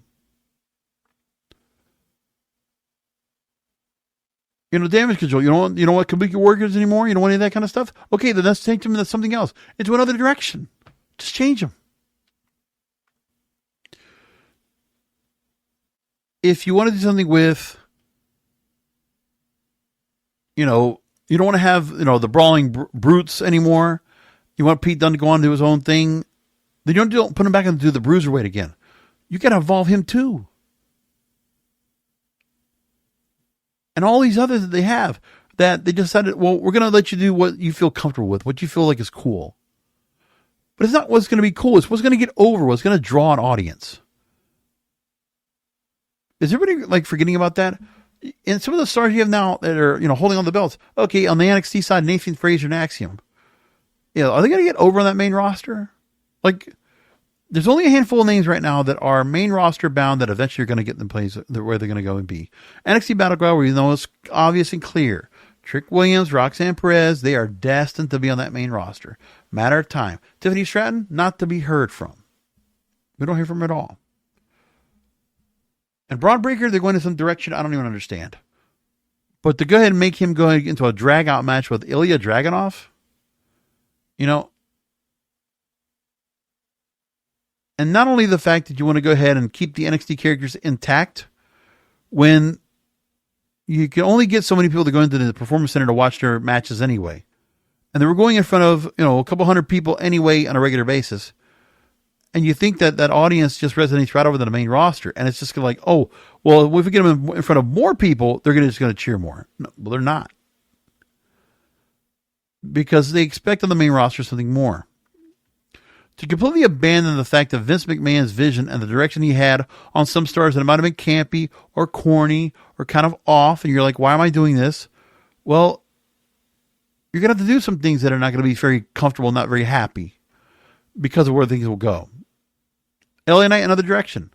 Damage Control. You don't want Kabuki Warriors anymore? You don't want any of that kind of stuff? Okay, then let's take them into something else. Into another direction. Just change them. If you want to do something with, you don't want to have, the brawling brutes anymore. You want Pete Dunne to go on and do his own thing. Then you don't put him back into the Bruiserweight again. You got to evolve him too. And all these others that they have that they decided, well, we're going to let you do what you feel comfortable with, what you feel like is cool. But it's not what's going to be cool. It's what's going to get over, what's going to draw an audience. Is everybody like forgetting about that? And some of the stars you have now that are, holding on the belts. Okay, on the NXT side, Nathan Fraser and Axiom. Are they going to get over on that main roster? Like, there's only a handful of names right now that are main roster bound that eventually are going to get in place where they're going to go and be. NXT Battleground, where it's obvious and clear. Trick Williams, Roxanne Perez, they are destined to be on that main roster. Matter of time. Tiffany Stratton, not to be heard from. We don't hear from her at all. And Braun Breaker, they're going in some direction I don't even understand. But to go ahead and make him go into a drag-out match with Ilya Dragunov, and not only the fact that you want to go ahead and keep the NXT characters intact when you can only get so many people to go into the Performance Center to watch their matches anyway. And they were going in front of, a couple hundred people anyway on a regular basis. And you think that audience just resonates right over to the main roster. And it's just like, oh, well, if we get them in front of more people, they're just going to cheer more. No, well, they're not. because they expect on the main roster something more. To completely abandon the fact of Vince McMahon's vision and the direction he had on some stars that it might have been campy or corny or kind of off, and you're like, why am I doing this? Well, you're going to have to do some things that are not going to be very comfortable, not very happy, because of where things will go. LA Knight, another direction.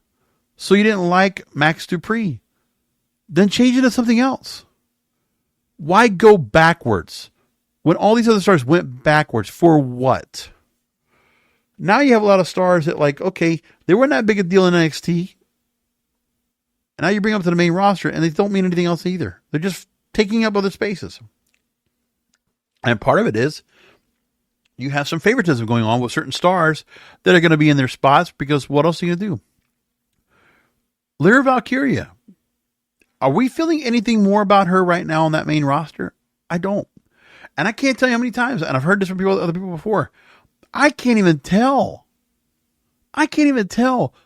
So you didn't like Max Dupree. Then change it to something else. Why go backwards? When all these other stars went backwards, for what? Now you have a lot of stars that, like, okay, they weren't that big a deal in NXT. And now you bring them to the main roster, and they don't mean anything else either. They're just taking up other spaces. And part of it is you have some favoritism going on with certain stars that are going to be in their spots, because what else are you going to do? Lyra Valkyria. Are we feeling anything more about her right now on that main roster? I don't. And I can't tell you how many times, and I've heard this from other people before, I can't even tell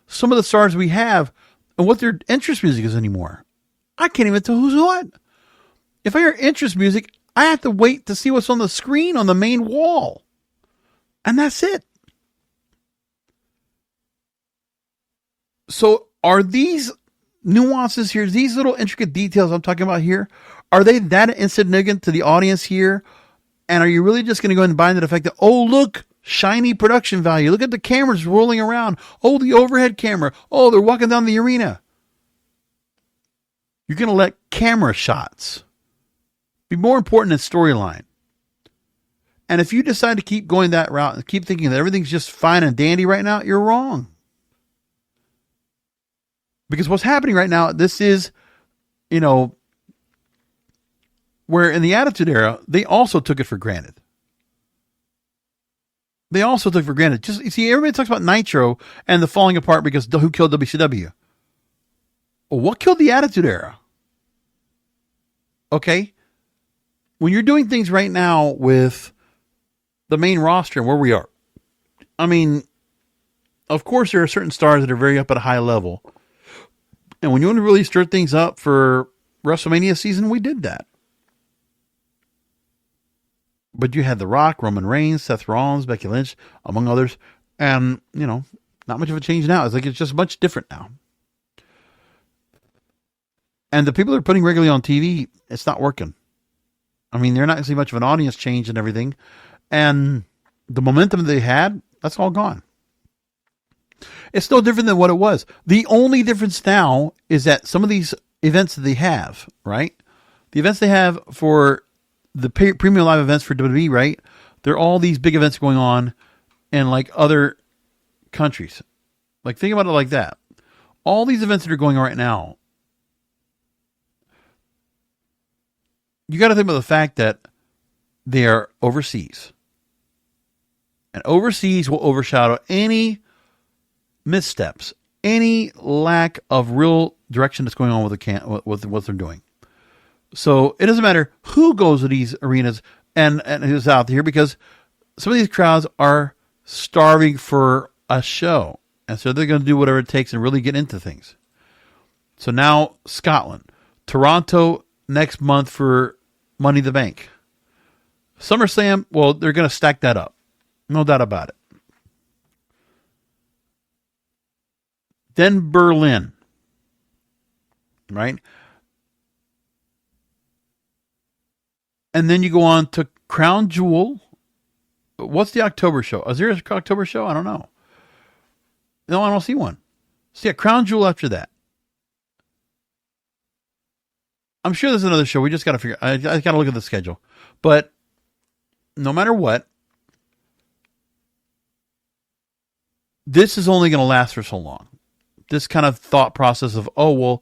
some of the stars we have and what their entrance music is anymore. I can't even tell who's what. If I hear entrance music, I have to wait to see what's on the screen on the main wall. And that's it. So are these nuances here, these little intricate details I'm talking about here, are they that insignificant to the audience here? And are you really just going to go and buy into the fact that, oh, look, shiny production value. Look at the cameras rolling around. Oh, the overhead camera. Oh, they're walking down the arena. You're going to let camera shots be more important than storyline. And if you decide to keep going that route and keep thinking that everything's just fine and dandy right now, you're wrong. Because what's happening right now, this is, where in the Attitude Era, they also took it for granted. Just, you see, everybody talks about Nitro and the falling apart because who killed WCW? Well, what killed the Attitude Era? Okay. When you're doing things right now with the main roster and where we are, I mean, of course there are certain stars that are very up at a high level. And when you want to really stir things up for WrestleMania season, we did that. But you had The Rock, Roman Reigns, Seth Rollins, Becky Lynch, among others. And, not much of a change now. It's like it's just much different now. And the people that are putting regularly on TV, it's not working. I mean, they're not going to see much of an audience change and everything. And the momentum they had, that's all gone. It's no different than what it was. The only difference now is that some of these events that they have, right? The events they have for the premium live events for WWE, right? There are all these big events going on in like other countries. Like, think about it like that. All these events that are going on right now, you got to think about the fact that they are overseas. And overseas will overshadow any missteps, any lack of real direction that's going on with what they're doing. So it doesn't matter who goes to these arenas and who's out there, because some of these crowds are starving for a show. And so they're going to do whatever it takes and really get into things. So now Scotland, Toronto next month for Money in the Bank. SummerSlam, well, they're going to stack that up. No doubt about it. Then Berlin. Right? And then you go on to Crown Jewel. What's the October show? Is there an October show? I don't know. No, I don't see one. So yeah, Crown Jewel after that. I'm sure there's another show. We just got to figure. I got to look at the schedule. But no matter what, this is only going to last for so long. This kind of thought process of, oh, well,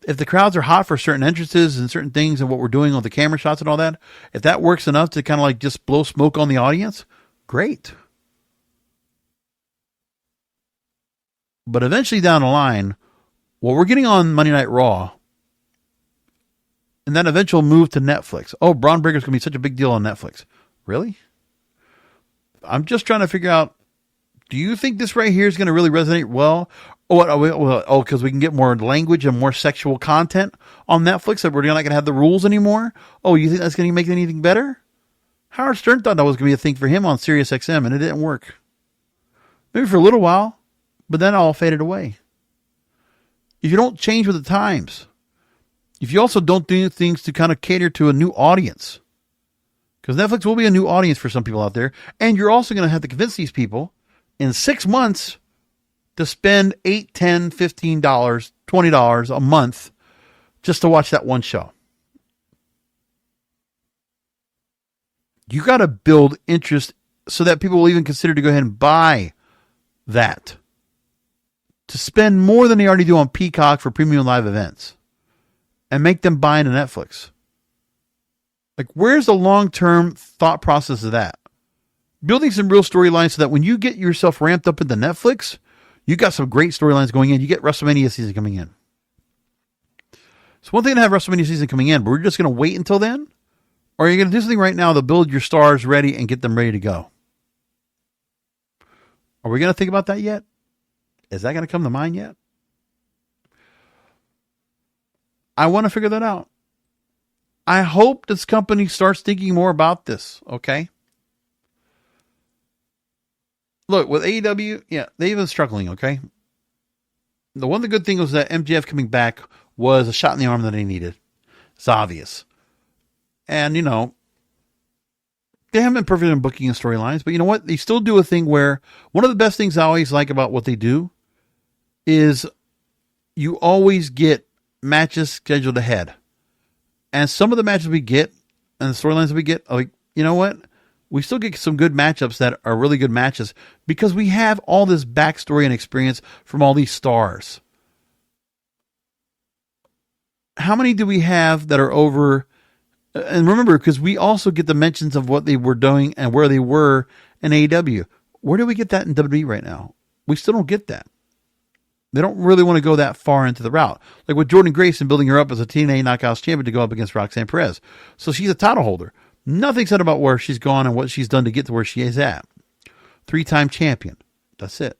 if the crowds are hot for certain entrances and certain things and what we're doing with the camera shots and all that, if that works enough to kind of like just blow smoke on the audience, great. But eventually down the line, what we're getting on Monday Night Raw and that eventual move to Netflix. Oh, Braun Breaker's going to be such a big deal on Netflix. Really? I'm just trying to figure out, do you think this right here is going to really resonate well? Oh, because we can get more language and more sexual content on Netflix, that we're not going to have the rules anymore? Oh, you think that's going to make anything better? Howard Stern thought that was going to be a thing for him on Sirius XM, and it didn't work. Maybe for a little while, but then it all faded away. If you don't change with the times, if you also don't do things to kind of cater to a new audience, because Netflix will be a new audience for some people out there, and you're also going to have to convince these people in 6 months to spend $8, $10, $15, $20 a month just to watch that one show. You got to build interest so that people will even consider to go ahead and buy that. To spend more than they already do on Peacock for premium live events. And make them buy into Netflix. Like, where's the long-term thought process of that? Building some real storylines so that when you get yourself ramped up into Netflix, you got some great storylines going in. You get WrestleMania season coming in. It's one thing to have WrestleMania season coming in, but we're just going to wait until then? Or are you going to do something right now to build your stars ready and get them ready to go? Are we going to think about that yet? Is that going to come to mind yet? I want to figure that out. I hope this company starts thinking more about this, okay? Look, with AEW, yeah, they've been struggling, okay? The one of the good things was that MJF coming back was a shot in the arm that they needed. It's obvious. And, you know, they haven't been perfect in booking and storylines, but you know what? They still do a thing where one of the best things I always like about what they do is you always get matches scheduled ahead. And some of the matches we get and the storylines that we get, like, you know what? We still get some good matchups that are really good matches because we have all this backstory and experience from all these stars. How many do we have that are over? And remember, because we also get the mentions of what they were doing and where they were in AEW. Where do we get that in WWE right now? We still don't get that. They don't really want to go that far into the route. Like with Jordan Grace and building her up as a TNA Knockouts champion to go up against Roxanne Perez. So she's a title holder. Nothing said about where she's gone and what she's done to get to where she is at. 3-time champion. That's it.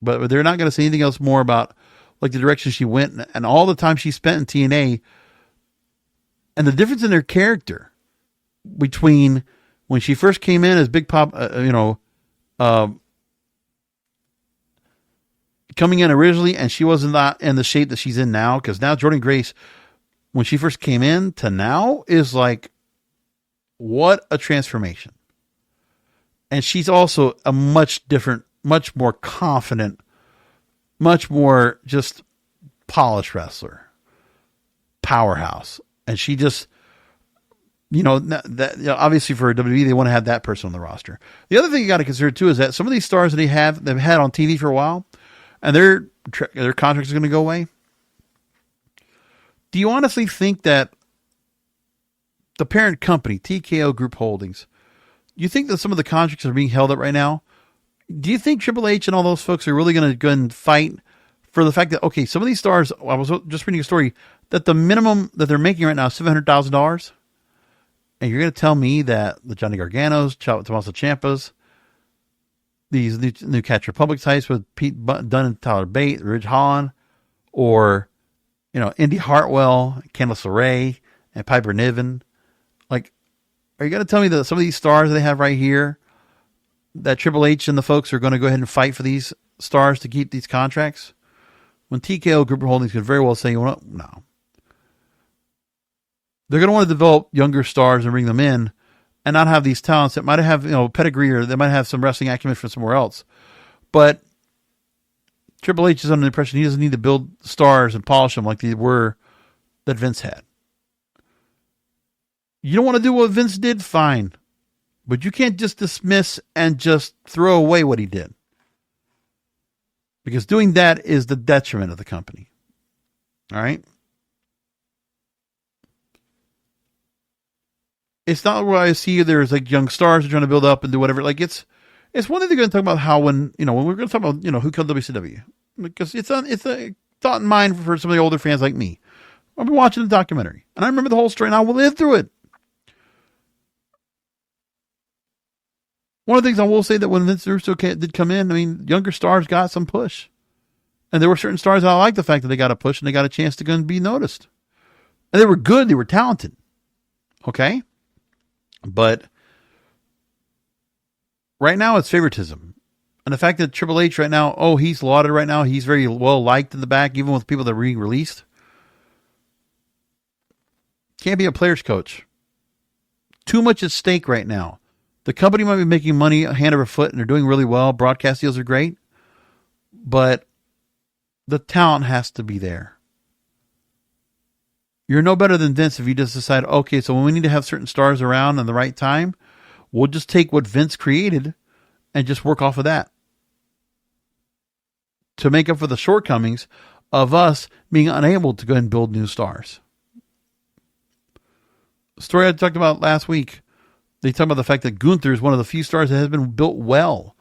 But they're not going to say anything else more about like the direction she went and all the time she spent in TNA and the difference in their character between when she first came in as Big Pop, coming in originally, and she wasn't not in the shape that she's in now, because now Jordan Grace, when she first came in to now, is like, what a transformation. And she's also a much different, much more confident, much more just polished wrestler. Powerhouse. And she just, obviously for WWE, they want to have that person on the roster. The other thing you got to consider too is that some of these stars that they've had on TV for a while, and their contracts are going to go away. Do you honestly think that the parent company, TKO Group Holdings, you think that some of the contracts are being held up right now? Do you think Triple H and all those folks are really going to go and fight for the fact that, okay, some of these stars, I was just reading a story, that the minimum that they're making right now is $700,000? And you're going to tell me that the Johnny Garganos, Tommaso Ciampas, these new Catch Republic types with Pete Dunne and Tyler Bate, Ridge Holland, or, Indy Hartwell, Candice LeRae, and Piper Niven. Like, are you going to tell me that some of these stars they have right here, that Triple H and the folks are going to go ahead and fight for these stars to keep these contracts? When TKO Group Holdings could very well say, no. They're going to want to develop younger stars and bring them in and not have these talents that might have, pedigree, or they might have some wrestling acumen from somewhere else. But Triple H is under the impression he doesn't need to build stars and polish them like they were that Vince had. You don't want to do what Vince did? Fine. But you can't just dismiss and just throw away what he did. Because doing that is the detriment of the company. All right? It's not where I see there's like young stars trying to build up and do whatever. Like it's one thing they're going to talk about how when we're going to talk about, who killed WCW. Because it's a thought in mind for some of the older fans like me. I've been watching the documentary and I remember the whole story and I will live through it. One of the things I will say that when Vince Russo did come in, younger stars got some push. And there were certain stars that I like the fact that they got a push and they got a chance to go and be noticed. And they were good. They were talented. Okay? But right now it's favoritism. And the fact that Triple H right now, he's lauded right now. He's very well liked in the back, even with people that are being released. Can't be a player's coach. Too much at stake right now. The company might be making money hand over foot, and they're doing really well. Broadcast deals are great. But the talent has to be there. You're no better than Vince if you just decide, okay, so when we need to have certain stars around in the right time, we'll just take what Vince created and just work off of that to make up for the shortcomings of us being unable to go and build new stars. The story I talked about last week, they talk about the fact that Gunther is one of the few stars that has been built well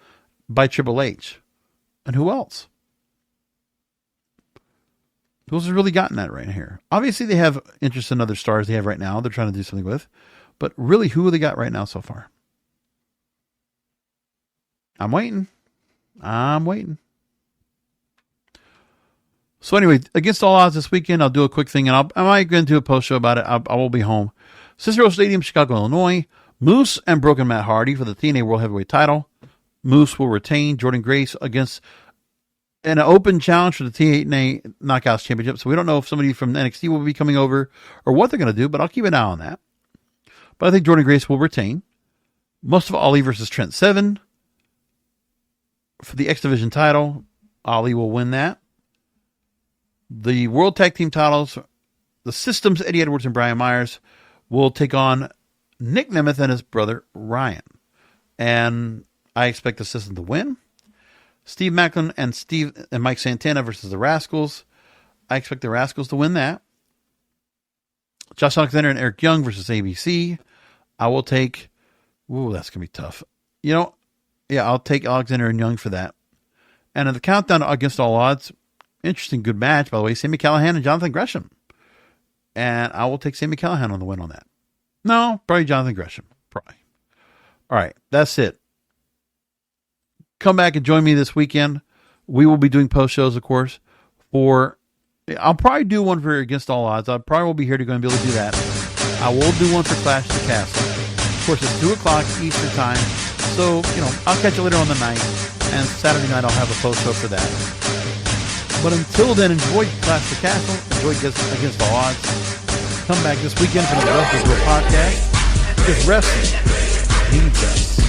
by Triple H. And who else? Who's really gotten that right here? Obviously, they have interest in other stars they have right now. They're trying to do something with. But really, who have they got right now so far? I'm waiting. So anyway, against all odds this weekend, I'll do a quick thing, and I might get into a post show about it. I will be home. Cicero Stadium, Chicago, Illinois. Moose and Broken Matt Hardy for the TNA World Heavyweight title. Moose will retain. Jordan Grace against an open challenge for the TNA Knockouts Championship. So we don't know if somebody from NXT will be coming over or what they're going to do, but I'll keep an eye on that. But I think Jordan Grace will retain. Mustafa Ali versus Trent Seven for the X Division title. Ali will win that. The World Tag Team titles, the Systems, Eddie Edwards and Brian Myers, will take on Nick Nemeth and his brother Ryan. And I expect the System to win. Steve Macklin and Mike Santana versus the Rascals. I expect the Rascals to win that. Josh Alexander and Eric Young versus ABC. I will take... Ooh, that's going to be tough. I'll take Alexander and Young for that. And in the countdown against all odds, interesting, good match, by the way, Sami Callihan and Jonathan Gresham. And I will take Sami Callihan on the win on that. No, probably Jonathan Gresham. Probably. All right, that's it. Come back and join me this weekend. We will be doing post shows, of course. I'll probably do one for Against All Odds. I probably will be here to go and be able to do that. I will do one for Clash of the Castle. Of course, it's 2 o'clock Eastern time. So, I'll catch you later on the night. And Saturday night, I'll have a post show for that. But until then, enjoy Clash of the Castle. Enjoy Against All Odds. Come back this weekend for the Rest of the Podcast. Because wrestling needs us.